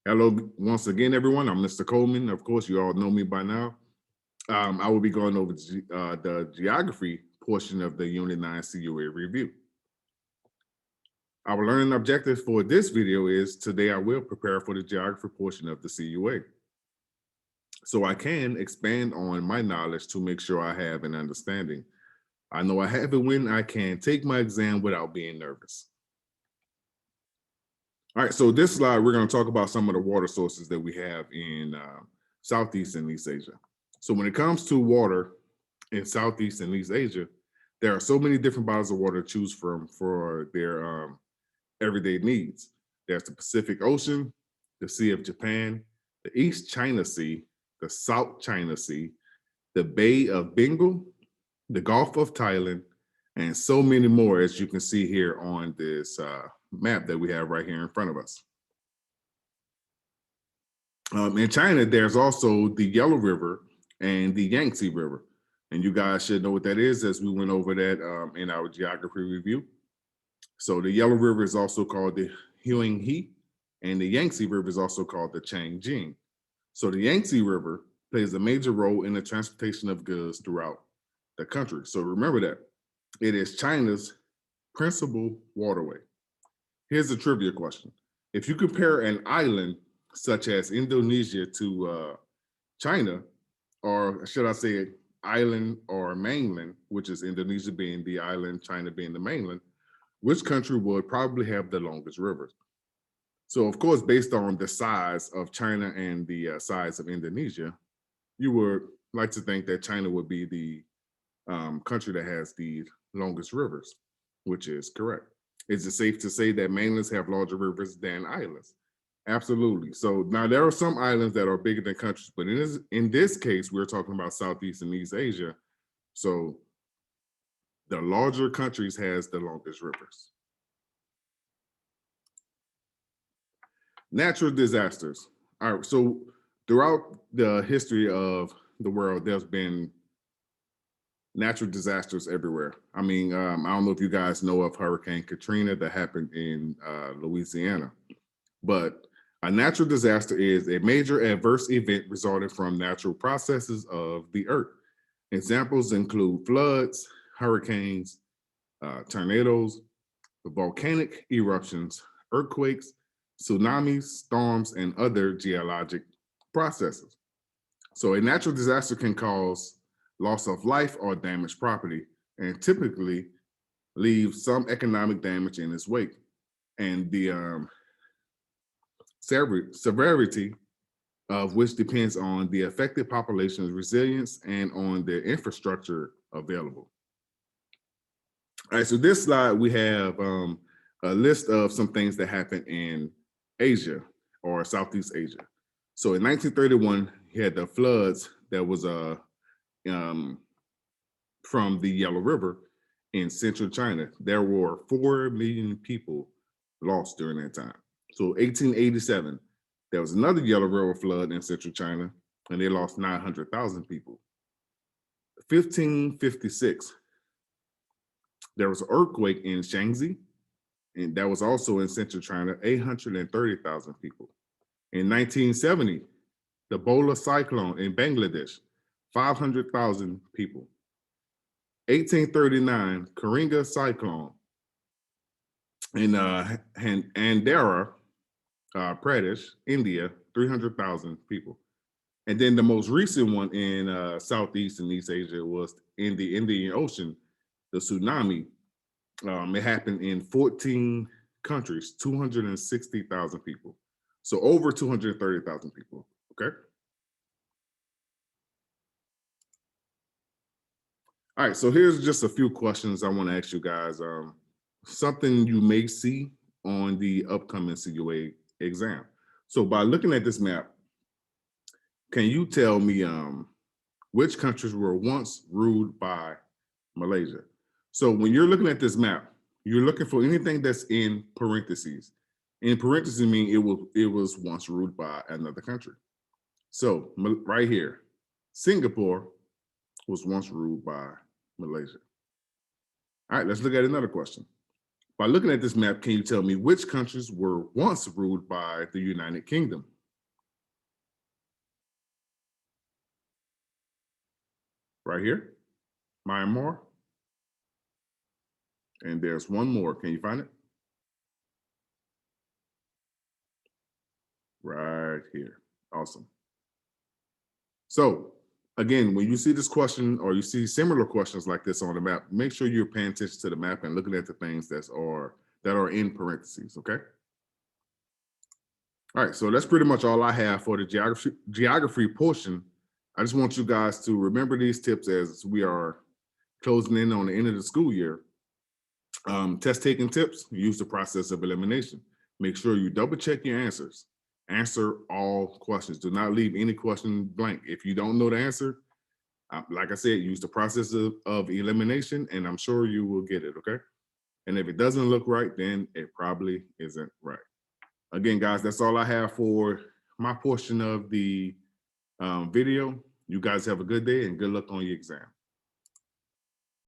Hello, once again, everyone. I'm Mr. Coleman. Of course, you all know me by now. I will be going over the geography portion of the Unit 9 CUA review. Our learning objective for this video is today I will prepare for the geography portion of the CUA. So I can expand on my knowledge to make sure I have an understanding. I know I have it when I can take my exam without being nervous. All right, so this slide, we're going to talk about some of the water sources that we have in Southeast and East Asia. So when it comes to water in Southeast and East Asia, there are so many different bodies of water to choose from for their everyday needs. There's the Pacific Ocean, the Sea of Japan, the East China Sea, the South China Sea, the Bay of Bengal, the Gulf of Thailand, and so many more, as you can see here on this map that we have right here in front of us. In China, there's also the Yellow River and the Yangtze River. And you guys should know what that is, as we went over that in our geography review. So the Yellow River is also called the Huanghe, and the Yangtze River is also called the Changjing. So the Yangtze River plays a major role in the transportation of goods throughout the country. So remember that. It is China's principal waterway. Here's a trivia question. If you compare an island such as Indonesia to China, or should I say island or mainland, which is Indonesia being the island, China being the mainland, which country would probably have the longest rivers? So of course, based on the size of China and the size of Indonesia, you would like to think that China would be the country that has the longest rivers, which is correct. Is it safe to say that mainlands have larger rivers than islands? Absolutely. So now there are some islands that are bigger than countries, but in this case, we're talking about Southeast and East Asia. So the larger countries has the longest rivers. Natural disasters. All right, so throughout the history of the world, there's been natural disasters everywhere. I mean, I don't know if you guys know of Hurricane Katrina that happened in Louisiana, but a natural disaster is a major adverse event resulting from natural processes of the earth. Examples include floods, hurricanes, tornadoes, volcanic eruptions, earthquakes, tsunamis, storms, and other geologic processes. So a natural disaster can cause loss of life or damaged property, and typically leave some economic damage in its wake. And the severity of which depends on the affected population's resilience and on the infrastructure available. All right, so this slide, we have a list of some things that happened in Asia or Southeast Asia. So in 1931, you had the floods that was from the Yellow River in central China. There were 4 million people lost during that time. So 1887, there was another Yellow River flood in central China, and they lost 900,000 people. 1556, there was an earthquake in Shaanxi, and that was also in central China, 830,000 people. In 1970, the Bola cyclone in Bangladesh, 500,000 people. 1839, Karinga cyclone in Andhra Pradesh, India, 300,000 people. And then the most recent one in Southeast and East Asia was in the Indian Ocean, the tsunami. It happened in 14 countries, 260,000 people. So over 230,000 people, okay? All right, so here's just a few questions I want to ask you guys. Something you may see on the upcoming CUA exam. So by looking at this map, can you tell me which countries were once ruled by Malaysia? So when you're looking at this map, you're looking for anything that's in parentheses. In parentheses mean it was once ruled by another country. So right here, Singapore was once ruled by Malaysia. All right, let's look at another question. By looking at this map, can you tell me which countries were once ruled by the United Kingdom? right here, Myanmar. And there's one more. Can you find it? Right here. Awesome. So again, when you see this question or you see similar questions like this on the map, make sure you're paying attention to the map and looking at the things that are in parentheses. Okay. All right. So that's pretty much all I have for the geography portion. I just want you guys to remember these tips as we are closing in on the end of the school year. Test taking tips, use the process of elimination. Make sure you double check your answers. Answer all questions. Do not leave any question blank. If you don't know the answer, like I said, use the process of elimination, and I'm sure you will get it, okay? And if it doesn't look right, then it probably isn't right. Again, guys, that's all I have for my portion of the video. You guys have a good day and good luck on your exam.